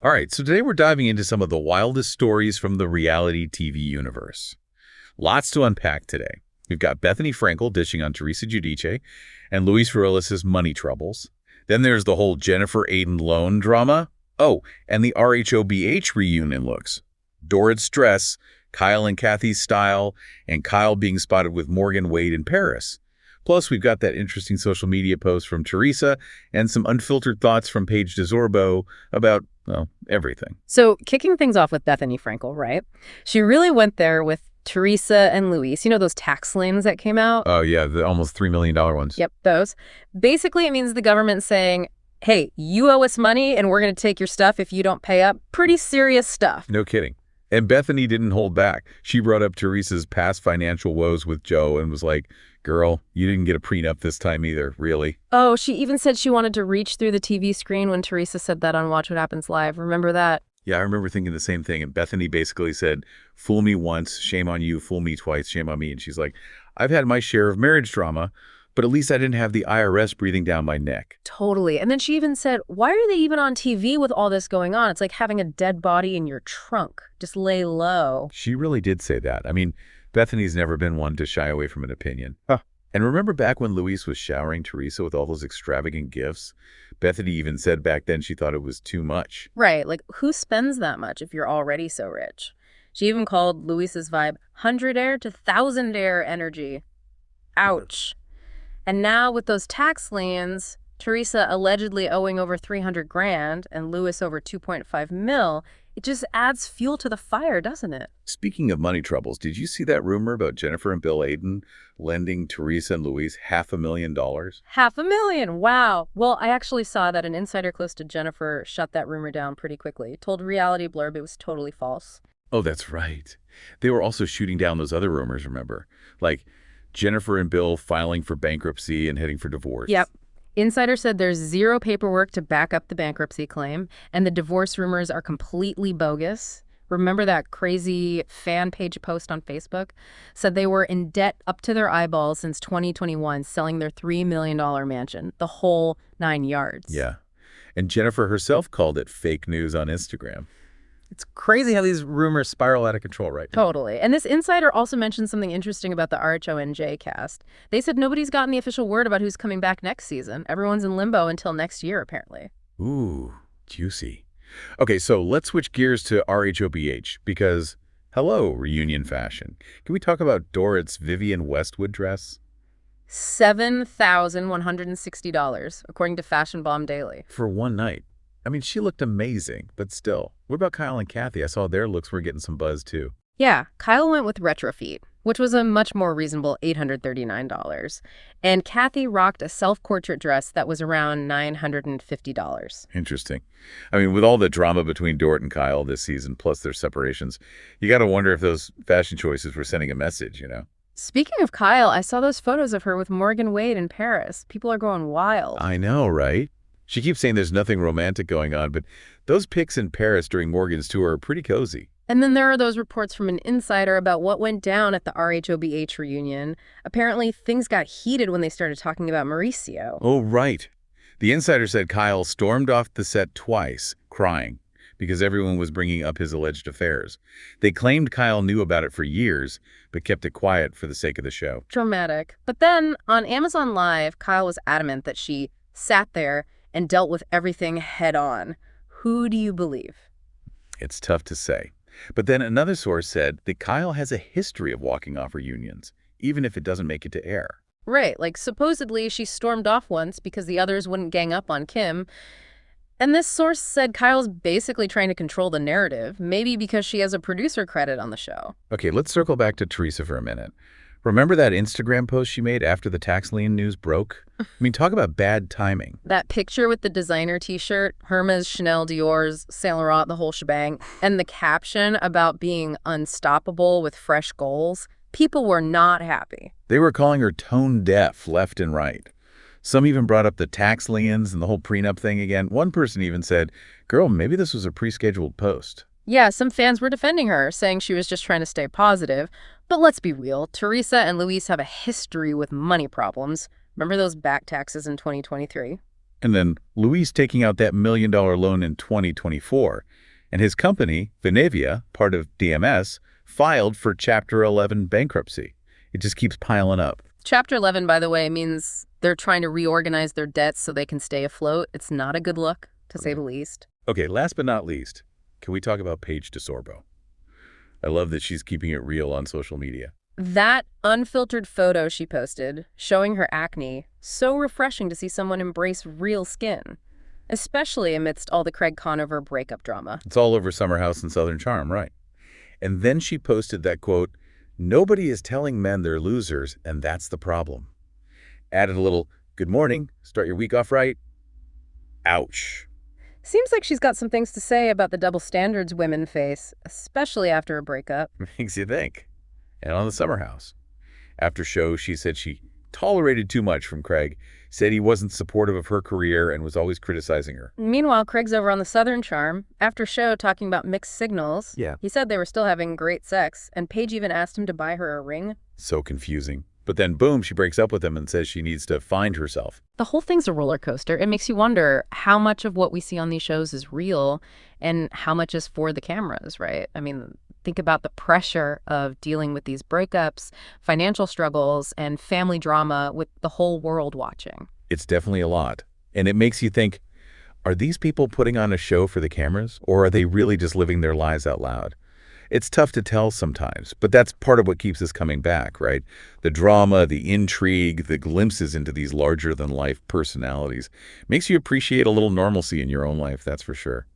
All right, so today we're diving into some of the wildest stories from the reality TV universe. Lots to unpack today. We've got Bethenny Frankel dishing on Teresa Giudice and Luis Ruelas' money troubles. Then there's the whole Jennifer Aydin loan drama. Oh, and the RHOBH reunion looks. Dorit's dress, Kyle and Kathy's style, and Kyle being spotted with Morgan Wade in Paris. Plus, we've got that interesting social media post from Teresa and some unfiltered thoughts from Paige DeSorbo about, well, everything. So kicking things off with Bethenny Frankel, right? She really went there with Teresa and Luis. You know those tax liens that came out? Oh, yeah, the almost $3 million ones. Yep, those. Basically, it means the government saying, hey, you owe us money and we're going to take your stuff if you don't pay up. Pretty serious stuff. No kidding. And Bethenny didn't hold back. She brought up Teresa's past financial woes with Joe and was like, girl, you didn't get a prenup this time either, really. Oh, she even said she wanted to reach through the TV screen when Teresa said that on Watch What Happens Live. Remember that? Yeah, I remember thinking the same thing. And Bethenny basically said, fool me once, shame on you, fool me twice, shame on me. And she's like, I've had my share of marriage drama, but at least I didn't have the IRS breathing down my neck. Totally. And then she even said, why are they even on TV with all this going on? It's like having a dead body in your trunk. Just lay low. She really did say that. I mean, Bethenny's never been one to shy away from an opinion. Huh. And remember back when Luis was showering Teresa with all those extravagant gifts? Bethenny even said back then she thought it was too much. Right. Like, who spends that much if you're already so rich? She even called Luis's vibe 100-air to 1000-air energy. Ouch. And now with those tax liens, Teresa allegedly owing over 300 grand and Luis over 2.5 mil, it just adds fuel to the fire, doesn't it? Speaking of money troubles, did you see that rumor about Jennifer and Bill Aydin lending Teresa and Luis $500,000? $500,000. Wow. Well, I actually saw that an insider close to Jennifer shut that rumor down pretty quickly. Told Reality Blurb it was totally false. Oh, that's right. They were also shooting down those other rumors, remember? Like Jennifer and Bill filing for bankruptcy and heading for divorce. Yep. Insider said there's zero paperwork to back up the bankruptcy claim, and the divorce rumors are completely bogus. Remember that crazy fan page post on Facebook? Said they were in debt up to their eyeballs since 2021, selling their $3 million mansion, the whole 9 yards. Yeah. And Jennifer herself called it fake news on Instagram. It's crazy how these rumors spiral out of control right now. Totally. And this insider also mentioned something interesting about the RHONJ cast. They said nobody's gotten the official word about who's coming back next season. Everyone's in limbo until next year, apparently. Ooh, juicy. Okay, so let's switch gears to RHOBH because, hello, reunion fashion. Can we talk about Dorit's Vivienne Westwood dress? $7,160, according to Fashion Bomb Daily. For one night. I mean, she looked amazing, but still. What about Kyle and Kathy? I saw their looks were getting some buzz, too. Yeah, Kyle went with retro feet, which was a much more reasonable $839. And Kathy rocked a self-portrait dress that was around $950. Interesting. I mean, with all the drama between Dorit and Kyle this season, plus their separations, you got to wonder if those fashion choices were sending a message, you know? Speaking of Kyle, I saw those photos of her with Morgan Wade in Paris. People are going wild. I know, right? She keeps saying there's nothing romantic going on, but those pics in Paris during Morgan's tour are pretty cozy. And then there are those reports from an insider about what went down at the RHOBH reunion. Apparently, things got heated when they started talking about Mauricio. Oh, right. The insider said Kyle stormed off the set twice, crying, because everyone was bringing up his alleged affairs. They claimed Kyle knew about it for years, but kept it quiet for the sake of the show. Dramatic. But then, on Amazon Live, Kyle was adamant that she sat there and dealt with everything head on. Who do you believe? It's tough to say. But then another source said that Kyle has a history of walking off reunions, even if it doesn't make it to air. Right, like supposedly she stormed off once because the others wouldn't gang up on Kim. And this source said Kyle's basically trying to control the narrative, maybe because she has a producer credit on the show. Okay, let's circle back to Teresa for a minute. Remember that Instagram post she made after the tax lien news broke? I mean, talk about bad timing. That picture with the designer t-shirt, Hermes, Chanel, Dior's, Saint Laurent, the whole shebang, and the caption about being unstoppable with fresh goals, people were not happy. They were calling her tone deaf left and right. Some even brought up the tax liens and the whole prenup thing again. One person even said, girl, maybe this was a pre-scheduled post. Yeah, some fans were defending her, saying she was just trying to stay positive. But let's be real, Teresa and Luis have a history with money problems. Remember those back taxes in 2023? And then Luis taking out that $1 million loan in 2024. And his company, Venevia, part of DMS, filed for Chapter 11 bankruptcy. It just keeps piling up. Chapter 11, by the way, means they're trying to reorganize their debts so they can stay afloat. It's not a good look, to say the least. Okay, last but not least, can we talk about Paige DeSorbo? I love that she's keeping it real on social media. That unfiltered photo she posted, showing her acne, so refreshing to see someone embrace real skin, especially amidst all the Craig Conover breakup drama. It's all over Summer House and Southern Charm, right? And then she posted that quote, "Nobody is telling men they're losers, and that's the problem." Added a little, "Good morning, start your week off right." Ouch. Seems like she's got some things to say about the double standards women face, especially after a breakup. Makes you think. And on the Summer House. After show, she said she tolerated too much from Craig, said he wasn't supportive of her career and was always criticizing her. Meanwhile, Craig's over on the Southern Charm, after show talking about mixed signals. Yeah. He said they were still having great sex, and Paige even asked him to buy her a ring. So confusing. But then, boom, she breaks up with him and says she needs to find herself. The whole thing's a roller coaster. It makes you wonder how much of what we see on these shows is real and how much is for the cameras, right? I mean, think about the pressure of dealing with these breakups, financial struggles, and family drama with the whole world watching. It's definitely a lot. And it makes you think, are these people putting on a show for the cameras, or are they really just living their lives out loud? It's tough to tell sometimes, but that's part of what keeps us coming back, right? The drama, the intrigue, the glimpses into these larger-than-life personalities makes you appreciate a little normalcy in your own life, that's for sure.